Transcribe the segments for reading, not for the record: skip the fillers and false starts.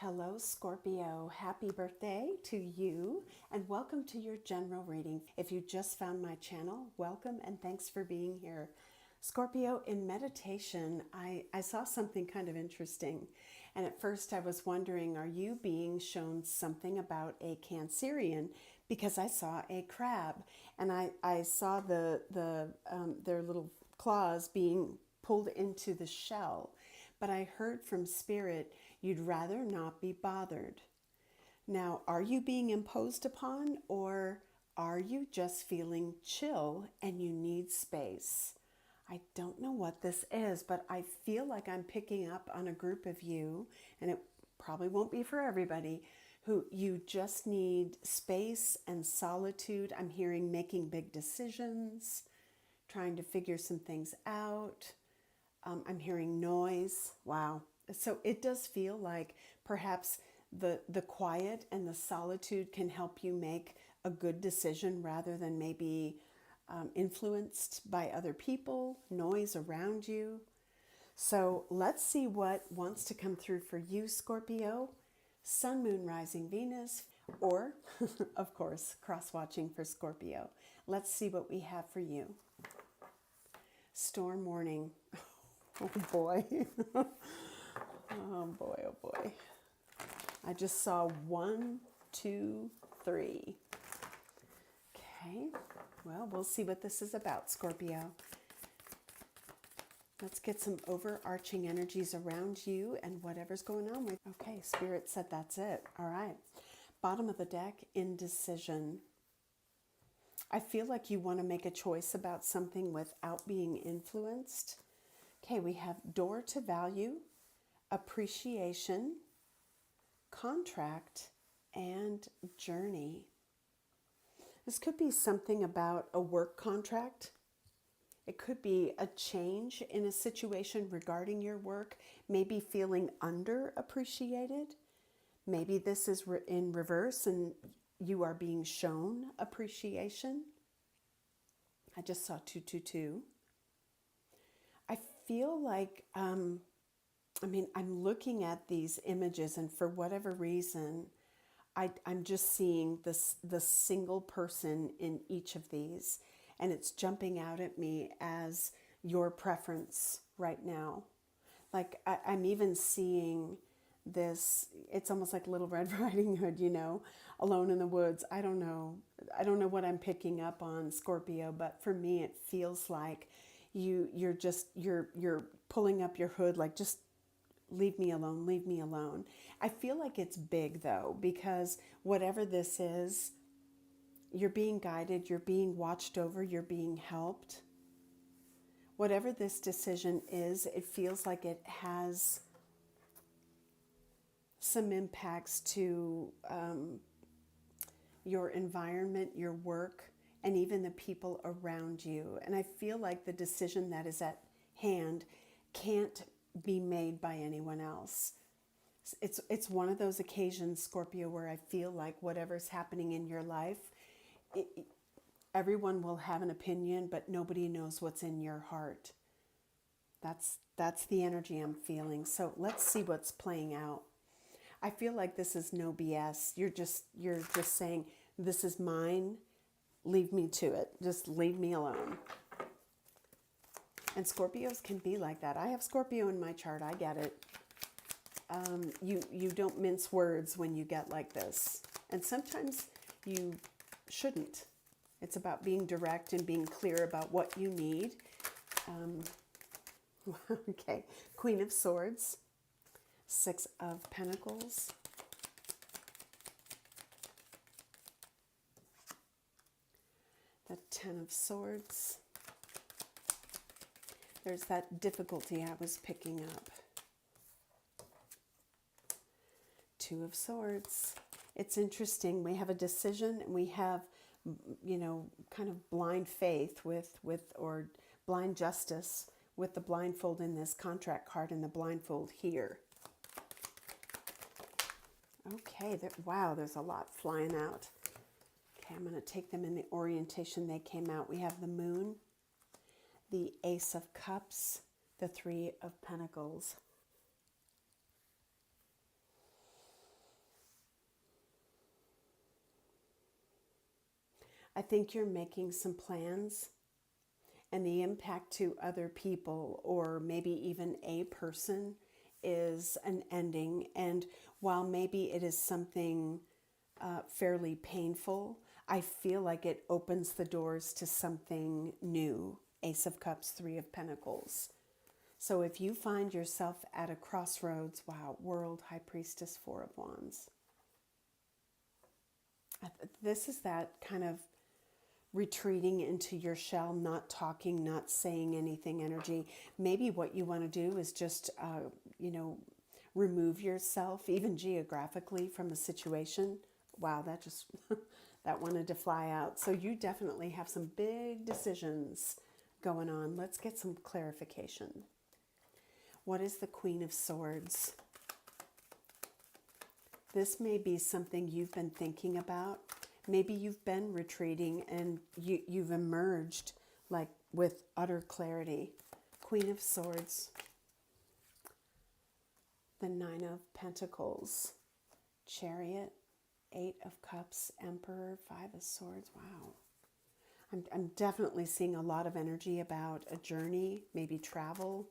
Hello, Scorpio. Happy birthday to you and welcome to your general reading. If you just found my channel, welcome and thanks for being here. Scorpio, in meditation, I saw something kind of interesting. And at first I was wondering, are you being shown something about a Cancerian? Because I saw a crab and I saw their little claws being pulled into the shell. But I heard from Spirit, you'd rather not be bothered. Now, are you being imposed upon, or are you just feeling chill and you need space? I don't know what this is, but I feel like I'm picking up on a group of you, and it probably won't be for everybody, who you just need space and solitude. I'm hearing making big decisions, trying to figure some things out. I'm hearing noise. Wow. So it does feel like perhaps the quiet and the solitude can help you make a good decision rather than maybe influenced by other people, noise around you. So let's see what wants to come through for you, Scorpio. Sun, Moon, Rising, Venus, or, of course, cross-watching for Scorpio. Let's see what we have for you. Storm warning. Oh boy. Oh boy, oh boy. I just saw 1, 2, 3. Okay, well, we'll see what this is about, Scorpio. Let's get some overarching energies around you and whatever's going on with. Okay, Spirit said that's it. All right. Bottom of the deck, indecision. I feel like you want to make a choice about something without being influenced. Okay, we have door to value, appreciation, contract, and journey. This could be something about a work contract. It could be a change in a situation regarding your work, maybe feeling underappreciated. Maybe this is in reverse and you are being shown appreciation. I just saw 222. I feel like, I'm looking at these images and for whatever reason, I'm just seeing the single person in each of these, and it's jumping out at me as your preference right now. Like I'm even seeing this, it's almost like Little Red Riding Hood, alone in the woods. I don't know what I'm picking up on, Scorpio, but for me it feels like you're pulling up your hood, like, just leave me alone, leave me alone. I feel like it's big though, because whatever this is, you're being guided, you're being watched over, you're being helped. Whatever this decision is, it feels like it has some impacts to your environment, your work, and even the people around you. And I feel like the decision that is at hand can't be made by anyone else. It's one of those occasions, Scorpio, where I feel like whatever's happening in your life, everyone will have an opinion, but nobody knows what's in your heart. That's the energy I'm feeling. So let's see what's playing out. I feel like this is no BS. You're just saying, this is mine. Leave me to it. Just leave me alone. And Scorpios can be like that. I have Scorpio in my chart. I get it. You don't mince words when you get like this. And sometimes you shouldn't. It's about being direct and being clear about what you need. Okay. Queen of Swords. 6 of Pentacles. The 10 of Swords. There's that difficulty I was picking up. 2 of Swords. It's interesting. We have a decision and we have, kind of blind faith or blind justice with the blindfold in this contract card and the blindfold here. Okay, wow, there's a lot flying out. Okay, I'm going to take them in the orientation they came out. We have the Moon, the Ace of Cups, the 3 of Pentacles. I think you're making some plans, and the impact to other people or maybe even a person is an ending. And while maybe it is something fairly painful, I feel like it opens the doors to something new. Ace of Cups, Three of Pentacles. So if you find yourself at a crossroads, wow, World, High Priestess, Four of Wands. This is that kind of retreating into your shell, not talking, not saying anything energy. Maybe what you want to do is just, remove yourself, even geographically, from a situation. Wow, that just, that wanted to fly out. So you definitely have some big decisions going on. Let's get some clarification. What is the Queen of Swords? This may be something you've been thinking about. Maybe you've been retreating and you've emerged like with utter clarity. Queen of Swords. The Nine of Pentacles. Chariot. Eight of Cups. Emperor. Five of Swords. Wow. I'm definitely seeing a lot of energy about a journey, maybe travel.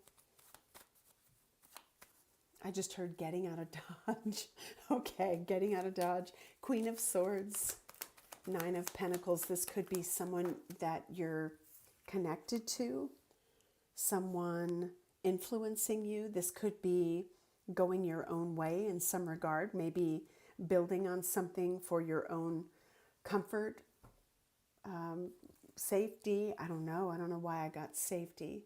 I just heard getting out of Dodge. Okay, getting out of Dodge. Queen of Swords. Nine of Pentacles. This could be someone that you're connected to, someone influencing you. This could be going your own way in some regard, maybe building on something for your own comfort, safety. I don't know why I got safety.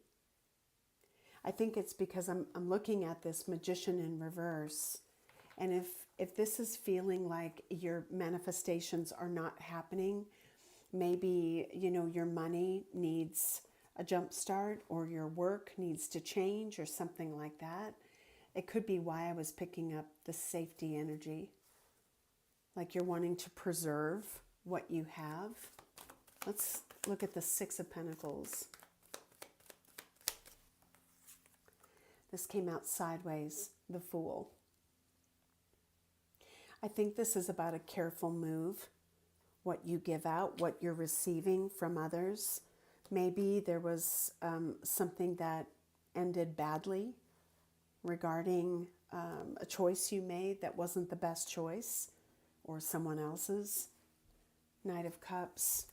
I think it's because I'm looking at this Magician in reverse. And if this is feeling like your manifestations are not happening, maybe, your money needs a jump start or your work needs to change or something like that. It could be why I was picking up the safety energy. Like you're wanting to preserve what you have. Let's look at the Six of Pentacles. This came out sideways, the Fool. I think this is about a careful move, what you give out, what you're receiving from others. Maybe there was something that ended badly regarding a choice you made that wasn't the best choice or someone else's. Knight of Cups.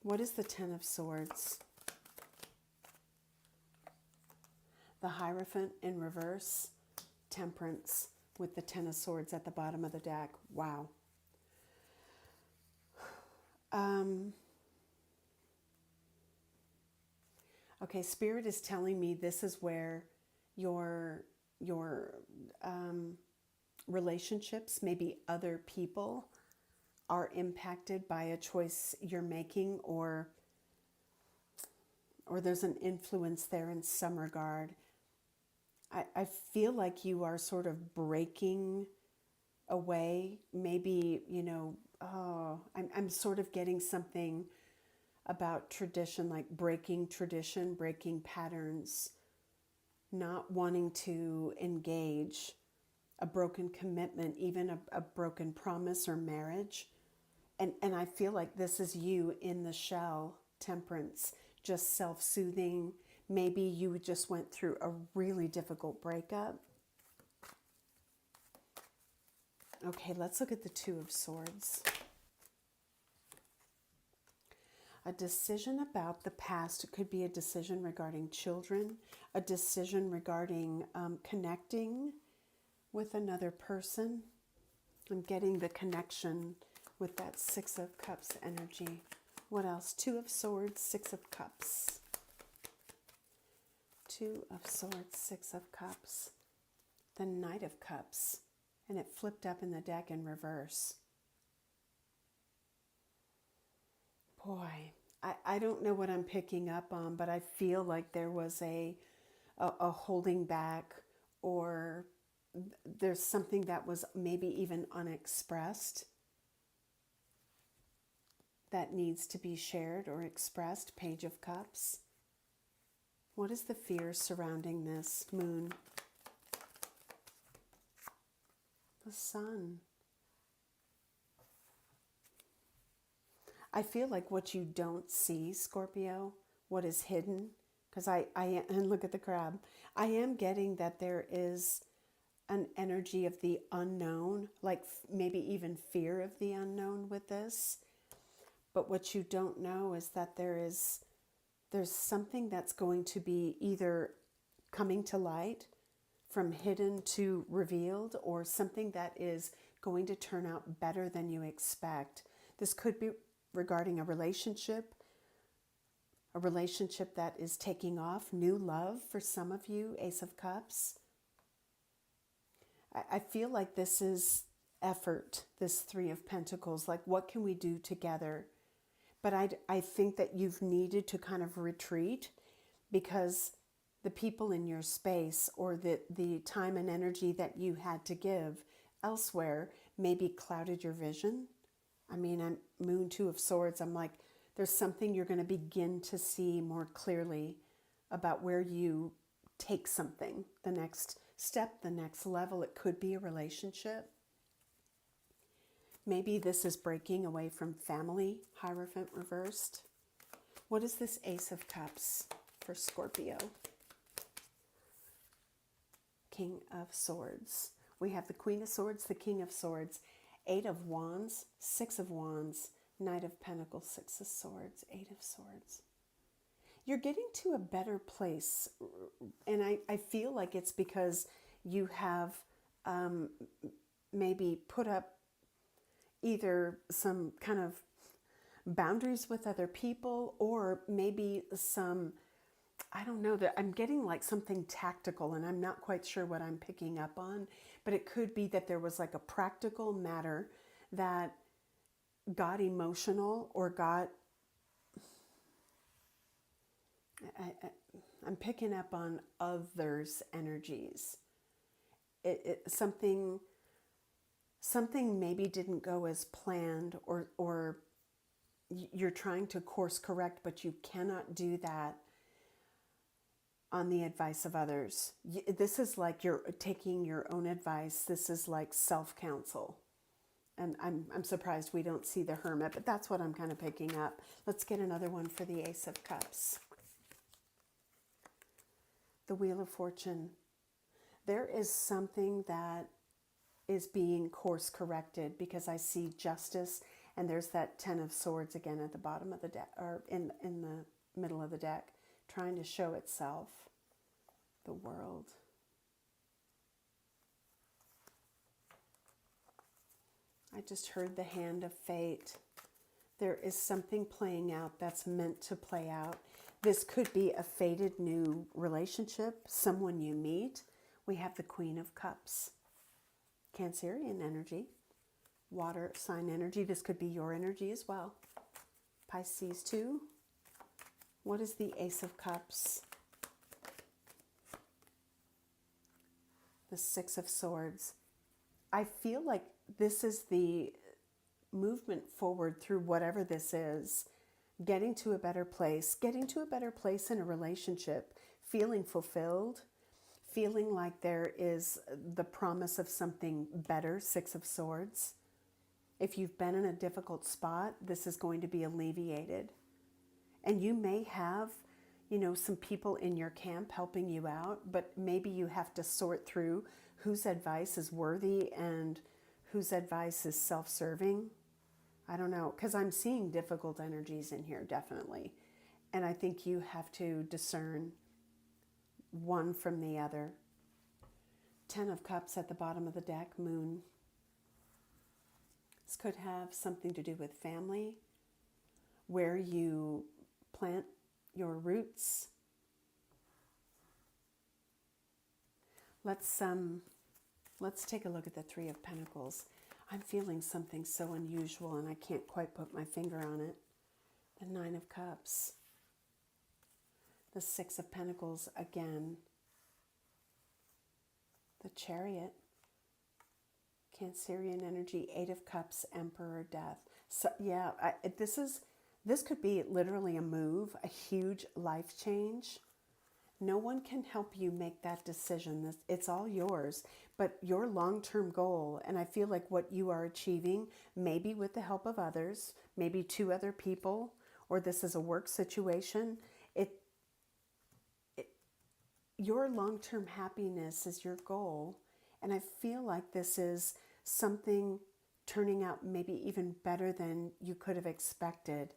What is the Ten of Swords? The Hierophant in reverse. Temperance with the Ten of Swords at the bottom of the deck. Wow. Okay, Spirit is telling me this is where your relationships, maybe other people, are impacted by a choice you're making, or there's an influence there in some regard. I feel like you are sort of breaking away. Maybe, I'm sort of getting something about tradition, like breaking tradition, breaking patterns, not wanting to engage, a broken commitment, even a broken promise or marriage. And I feel like this is you in the shell, Temperance, just self-soothing. Maybe you just went through a really difficult breakup. Okay, let's look at the Two of Swords. A decision about the past. It could be a decision regarding children, a decision regarding connecting with another person. I'm getting the connection with that Six of Cups energy. What else? Two of Swords, Six of Cups. Two of Swords, Six of Cups. The Knight of Cups. And it flipped up in the deck in reverse. Boy, I don't know what I'm picking up on, but I feel like there was a holding back, or there's something that was maybe even unexpressed that needs to be shared or expressed. Page of Cups. What is the fear surrounding this? Moon. The Sun. I feel like what you don't see, Scorpio, what is hidden, because and look at the crab. I am getting that there is an energy of the unknown, like maybe even fear of the unknown with this. But what you don't know is that there's something that's going to be either coming to light, from hidden to revealed, or something that is going to turn out better than you expect. This could be regarding a relationship that is taking off, new love for some of you, Ace of Cups. I feel like this is effort, this Three of Pentacles, like what can we do together? But I think that you've needed to kind of retreat because the people in your space, or the time and energy that you had to give elsewhere, maybe clouded your vision. I mean, I'm Moon, Two of Swords. I'm like, there's something you're going to begin to see more clearly about where you take something, the next step, the next level. It could be a relationship. Maybe this is breaking away from family, Hierophant reversed. What is this Ace of Cups for Scorpio? King of Swords. We have the Queen of Swords, the King of Swords, Eight of Wands, Six of Wands, Knight of Pentacles, Six of Swords, Eight of Swords. You're getting to a better place, and I feel like it's because you have maybe put up either some kind of boundaries with other people, or maybe some, I don't know, that I'm getting like something tactical, and I'm not quite sure what I'm picking up on, but it could be that there was like a practical matter that got emotional or got, I'm picking up on others' energies. Something maybe didn't go as planned, or you're trying to course correct, but you cannot do that on the advice of others. This is like you're taking your own advice. This is like self-counsel. And I'm surprised we don't see the Hermit, but that's what I'm kind of picking up. Let's get another one for the Ace of Cups. The Wheel of Fortune. There is something that is being course corrected, because I see justice, and there's that Ten of Swords again at the bottom of the deck, or in the middle of the deck, trying to show itself. The World. I just heard the Hand of Fate. There is something playing out that's meant to play out. This could be a fated new relationship, someone you meet. We have the Queen of Cups. Cancerian energy, water sign energy. This could be your energy as well. Pisces too. What is the Ace of Cups? The Six of Swords. I feel like this is the movement forward through whatever this is, getting to a better place in a relationship, feeling fulfilled, feeling like there is the promise of something better, Six of Swords. If you've been in a difficult spot, this is going to be alleviated. And you may have, some people in your camp helping you out, but maybe you have to sort through whose advice is worthy and whose advice is self-serving. I don't know, because I'm seeing difficult energies in here, definitely. And I think you have to discern one from the other. Ten of Cups at the bottom of the deck, Moon. This could have something to do with family, where you plant your roots. Let's take a look at the Three of Pentacles. I'm feeling something so unusual, and I can't quite put my finger on it. The Nine of Cups. The Six of Pentacles again. The Chariot. Cancerian energy. Eight of Cups, Emperor, Death. So yeah, this could be literally a move, a huge life change No one can help you make that decision. It's all yours. But your long-term goal, and I feel like what you are achieving, maybe with the help of others, maybe two other people, or this is a work situation, your long-term happiness is your goal. And I feel like this is something turning out maybe even better than you could have expected.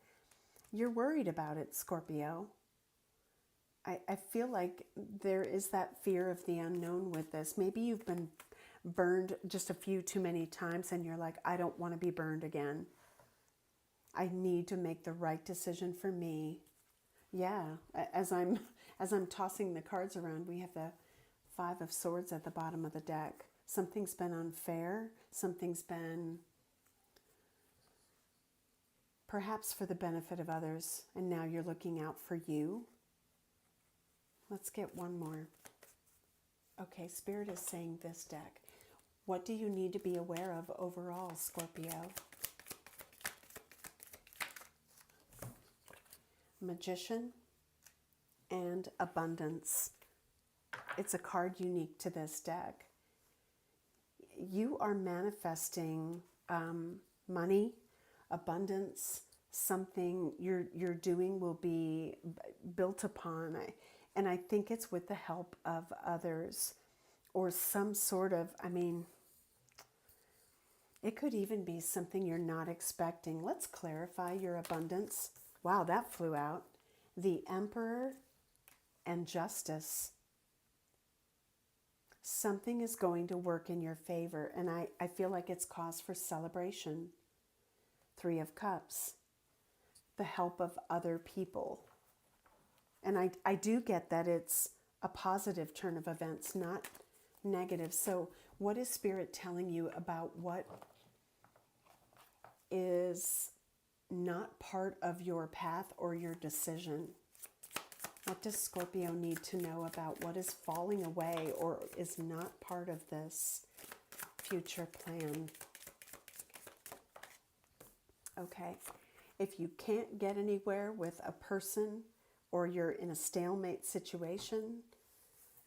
You're worried about it, Scorpio. I feel like there is that fear of the unknown with this. Maybe you've been burned just a few too many times and you're like, I don't want to be burned again. I need to make the right decision for me. Yeah, as I'm tossing the cards around, we have the Five of Swords at the bottom of the deck. Something's been unfair. Something's been perhaps for the benefit of others, and now you're looking out for you. Let's get one more. Okay, Spirit is saying this deck. What do you need to be aware of overall, Scorpio? Magician and Abundance. It's a card unique to this deck. You are manifesting money, abundance. Something you're doing will be built upon. And I think it's with the help of others or some sort of, it could even be something you're not expecting. Let's clarify your abundance. Wow, that flew out. The Emperor and Justice. Something is going to work in your favor, and I feel like it's cause for celebration. Three of Cups. The help of other people. And I do get that it's a positive turn of events, not negative. So what is Spirit telling you about what is not part of your path or your decision? What does Scorpio need to know about what is falling away or is not part of this future plan? Okay, if you can't get anywhere with a person or you're in a stalemate situation,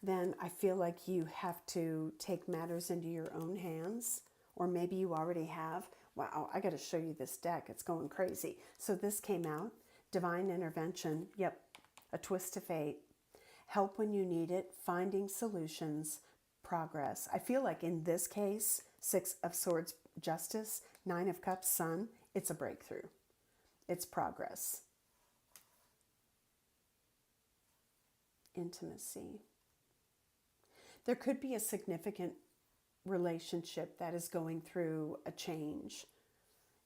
then I feel like you have to take matters into your own hands, or maybe you already have. Wow, I got to show you this deck. It's going crazy. So this came out, divine intervention. Yep, a twist of fate. Help when you need it, finding solutions, progress. I feel like in this case, Six of Swords, Justice, Nine of Cups, Sun, it's a breakthrough. It's progress. Intimacy. There could be a significant relationship that is going through a change.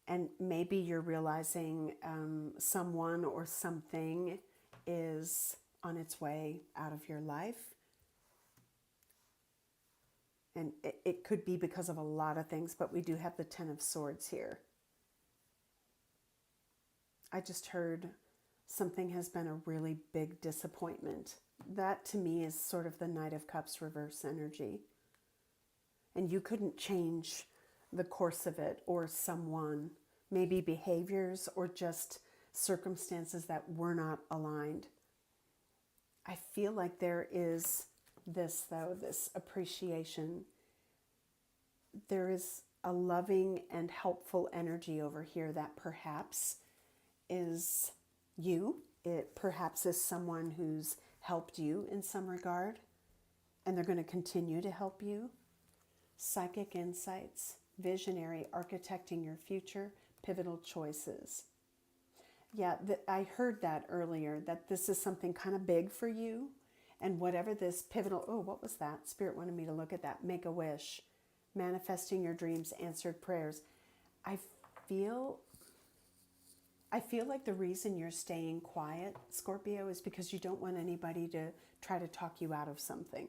And maybe you're realizing someone or something is on its way out of your life. And it could be because of a lot of things, but we do have the Ten of Swords here. I just heard something has been a really big disappointment. That to me is sort of the Knight of Cups reverse energy. And you couldn't change the course of it or someone, maybe behaviors or just circumstances that were not aligned. I feel like there is this, though, this appreciation. There is a loving and helpful energy over here that perhaps is you. It perhaps is someone who's helped you in some regard, and they're going to continue to help you. Psychic insights, visionary, architecting your future, pivotal choices. Yeah, I heard that earlier, that this is something kind of big for you. And whatever this pivotal, oh, what was that? Spirit wanted me to look at that. Make a wish, manifesting your dreams, answered prayers. I feel like the reason you're staying quiet, Scorpio, is because you don't want anybody to try to talk you out of something.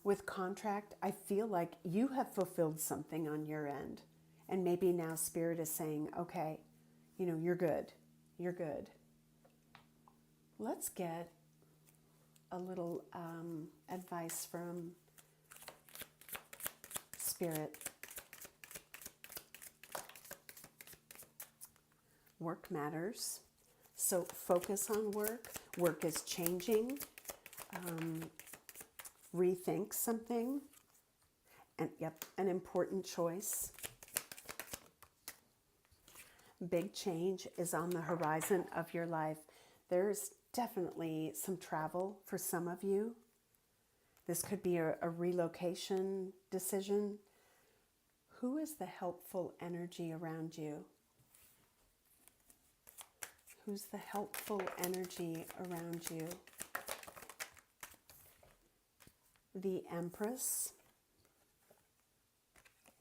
With contract, I feel like you have fulfilled something on your end. And maybe now Spirit is saying, okay, you're good. You're good. Let's get a little advice from Spirit. Work matters. So focus on work. Work is changing. rethink something. And yep, an important choice. Big change is on the horizon of your life. There's definitely some travel for some of you. This could be a relocation decision. Who is the helpful energy around you? Who's the helpful energy around you? The Empress.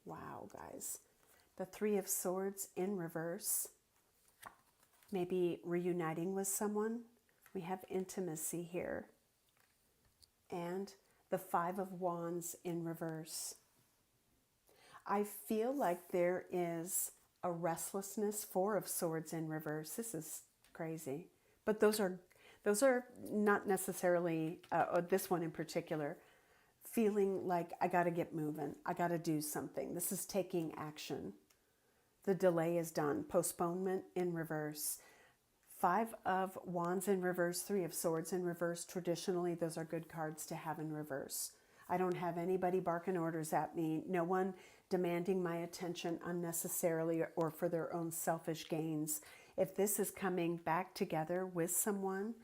Wow, guys. The Three of Swords in reverse. Maybe reuniting with someone. We have intimacy here. And the Five of Wands in reverse. I feel like there is a restlessness. Four of Swords in reverse. This is crazy. But those are not necessarily, this one in particular, feeling like I got to get moving. I got to do something. This is taking action. The delay is done. Postponement in reverse. Five of Wands in reverse, Three of Swords in reverse. Traditionally, those are good cards to have in reverse. I don't have anybody barking orders at me. No one demanding my attention unnecessarily or for their own selfish gains. If this is coming back together with someone,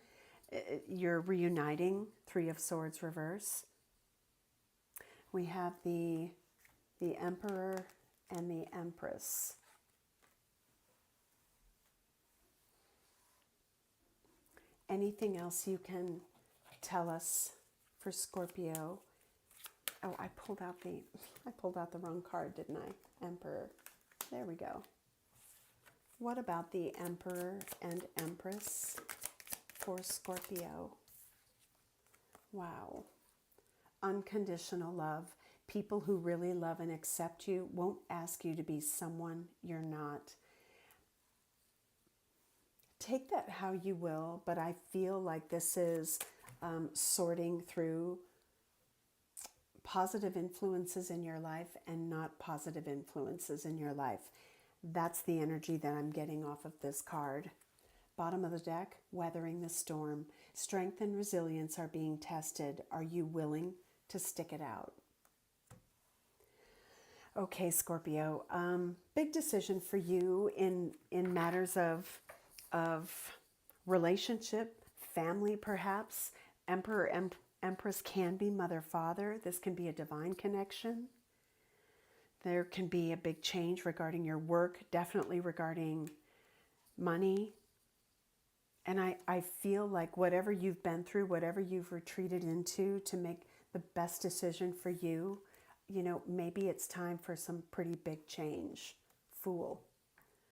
you're reuniting. Three of Swords reverse. We have the Emperor and the Empress. Anything else you can tell us for Scorpio? Oh, I pulled out the wrong card, didn't I? Emperor. There we go. What about the Emperor and Empress for Scorpio? Wow. Unconditional love. People who really love and accept you won't ask you to be someone you're not. Take that how you will, but I feel like this is sorting through positive influences in your life and not positive influences in your life. That's the energy that I'm getting off of this card. Bottom of the deck, weathering the storm. Strength and resilience are being tested. Are you willing to stick it out? Okay, Scorpio, big decision for you in matters of relationship, family perhaps. Emperor, Empress can be mother, father. This can be a divine connection. There can be a big change regarding your work, definitely regarding money. And I feel like whatever you've been through, whatever you've retreated into to make the best decision for you, you know, maybe it's time for some pretty big change. Fool.